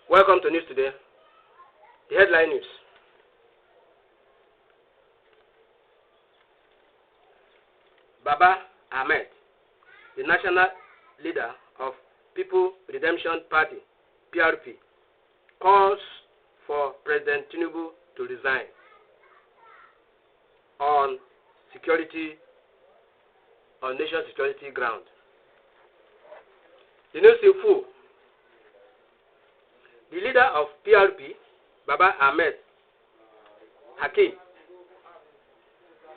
Welcome to News Today. The headline news. Baba Ahmed, the national leader of People Redemption Party, PRP, calls for President Tinubu to resign on nation security ground. The news is full. The leader of PRP, Baba Ahmed, Hakeem,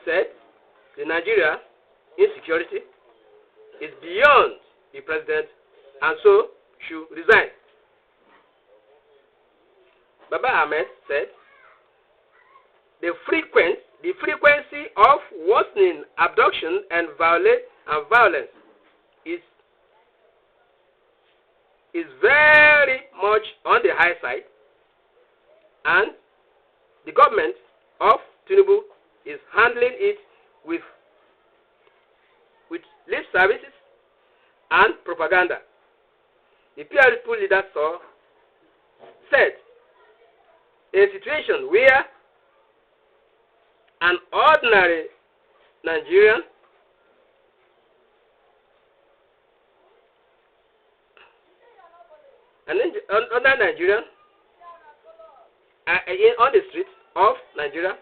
said the Nigeria insecurity is beyond the president and so should resign. Baba Ahmed said the frequency of worsening abduction and violence is very much on the high side, and the government of Tinubu is handling it with lip services and propaganda. The PRP leader said a situation where an ordinary Nigerian on the streets of Nigeria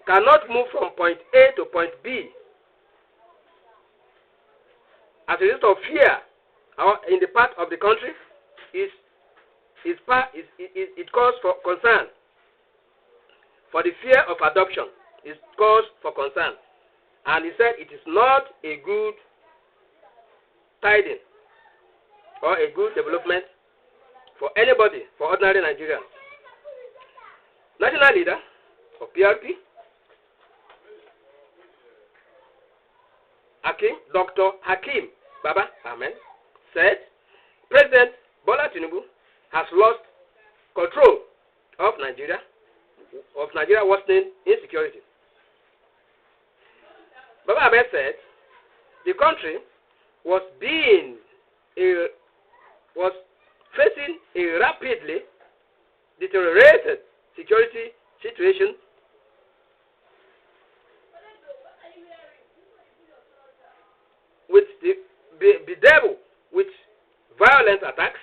cannot move from point A to point B as a result of fear in the part of the country it calls for concern. For the fear of adoption is cause for concern, and he said it is not a good tidings or a good development for anybody, for ordinary Nigerians. National leader of PRP, Dr. Hakeem Baba Ahmed, said President Bola Tinubu has lost control of Nigeria worsening insecurity. Baba Ahmed said the country was facing a rapidly deteriorated security situation with the bedevil with violent attacks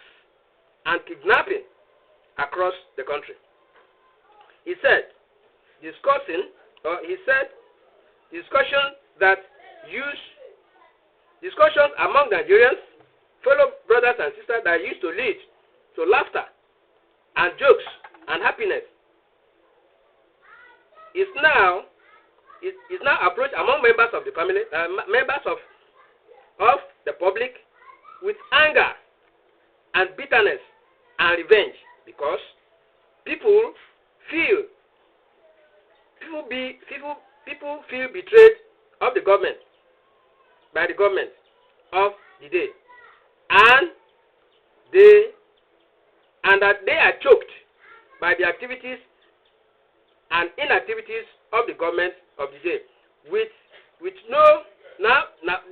and kidnapping across the country. He said discussions among Nigerians, fellow brothers and sisters that used to lead to laughter and jokes and happiness is now approached among members of the family, members of the public, with anger and bitterness and revenge, because people feel betrayed of the government, by the government of the day, and that they are choked by the activities and inactivities of the government of the day, now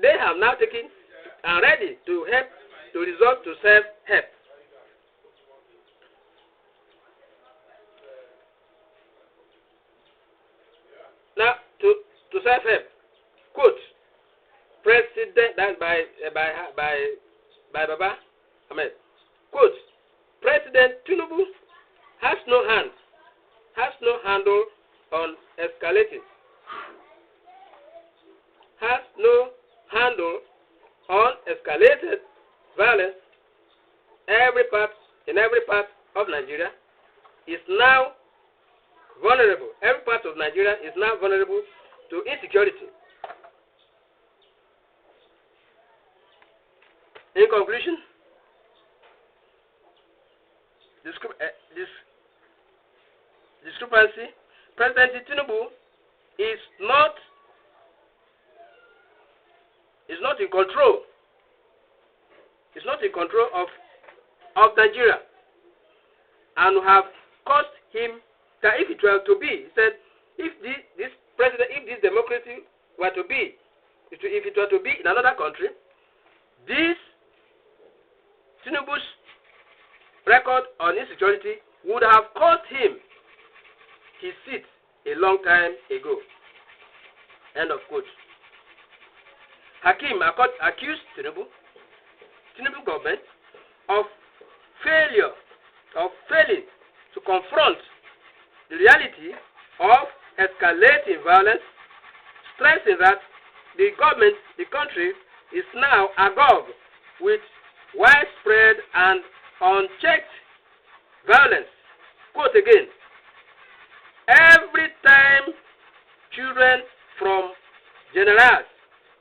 they have now taken and ready to resort to self-help. Now to self-help. Quote, President, that by Baba Ahmed. Quote, President Tinubu has no handle on escalating. Has no handle on escalated violence. In every part of Nigeria is now vulnerable. Every part of Nigeria is now vulnerable to insecurity. In conclusion, discrepancy. President Tinubu is not in control. Is not in control of Nigeria, and have cost him that if it were to be, he said, if this democracy were to be, if it were to be in another country, this Tinubu's record on insecurity would have cost him his seat a long time ago. End of quote. Hakeem accused Tinubu government of failing to confront the reality of escalating violence, stressing that the country is now agog with widespread and unchecked violence. Quote again, every time children from generals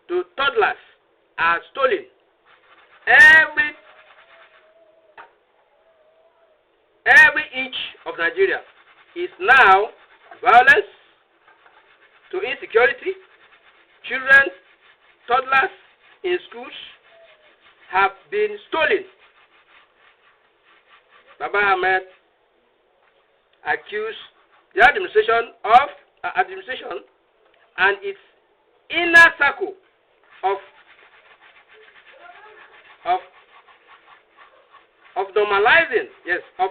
to toddlers are stolen, every inch of Nigeria is now violence to insecurity. Children, toddlers in schools have been stolen. Baba Ahmed accused the administration and its inner circle of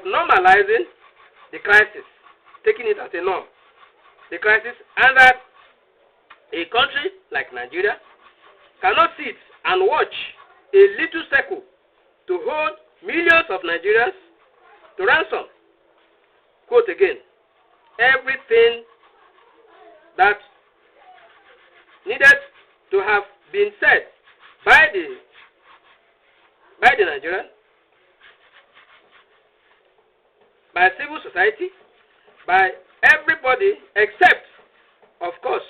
normalizing the crisis, taking it as a norm. The crisis, and that a country like Nigeria cannot sit and watch a little circle to hold millions of Nigerians to ransom. Quote again, everything that needed to have been said by the Nigerian, by civil society, by everybody except, of course,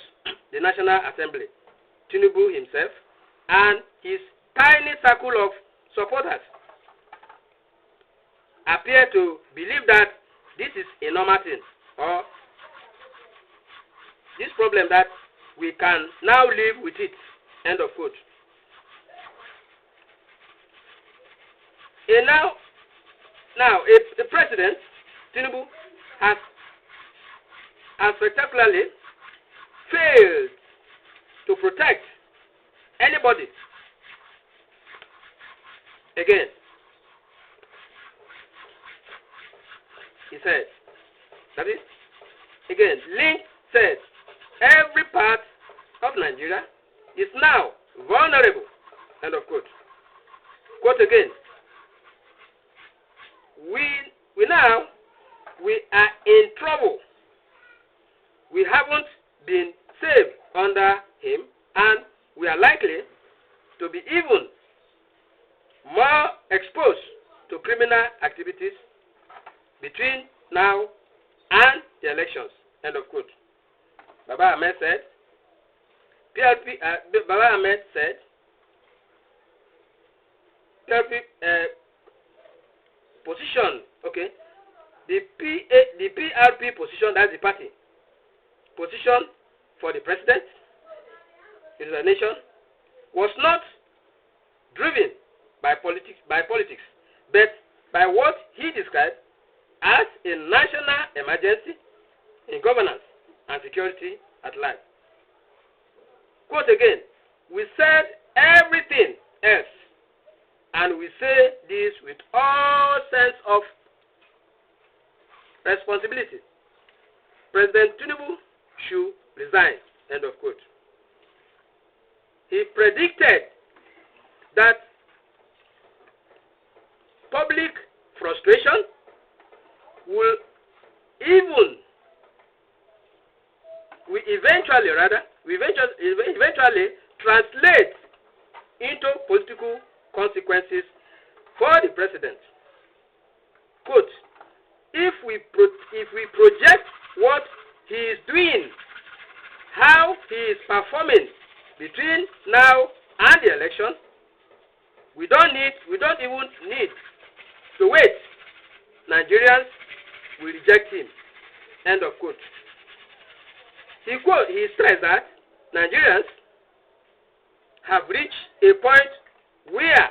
the National Assembly, Tinubu himself, and his tiny circle of supporters, appear to believe that this is a normal thing, or this problem that we can now live with it. End of quote. The president, Tinubu, has spectacularly failed to protect anybody. Again, he said, that is, again, Link said, every part of Nigeria is now vulnerable. End of quote. Quote again, we are in trouble. We haven't been saved under him, and we are likely to be even more exposed to criminal activities between now and the elections. End of quote. Baba Ahmed said, PLP position, okay, the PRP position, that's the party position for the president in the nation, was not driven by politics, but by what he described as a national emergency in governance and security at large. Quote again, we said everything else, and we say this with all sense of responsibility. President Tinubu should resign. End of quote. He predicted that public frustration will eventually translate into political consequences for the president. Quote, if we project what he is doing, how he is performing between now and the election, we don't even need to wait. Nigerians will reject him. End of quote. He stressed that Nigerians have reached a point where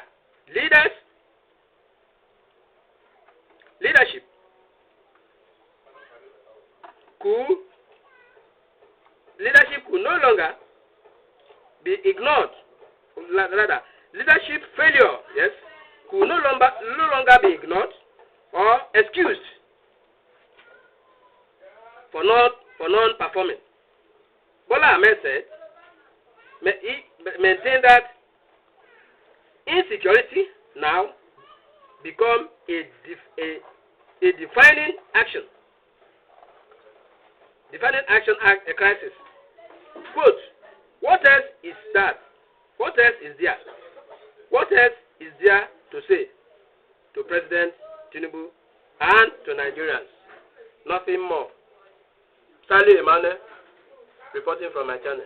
leadership could no longer be ignored. Rather, leadership failure, yes, could no longer be ignored or excused for non-performing. Bola Ahmed said, maintain that insecurity now become a defining action. Defining action as a crisis. Quote, what else is that? What else is there? What else is there to say to President Tinubu and to Nigerians? Nothing more. Sally Emmanuel, reporting from my channel.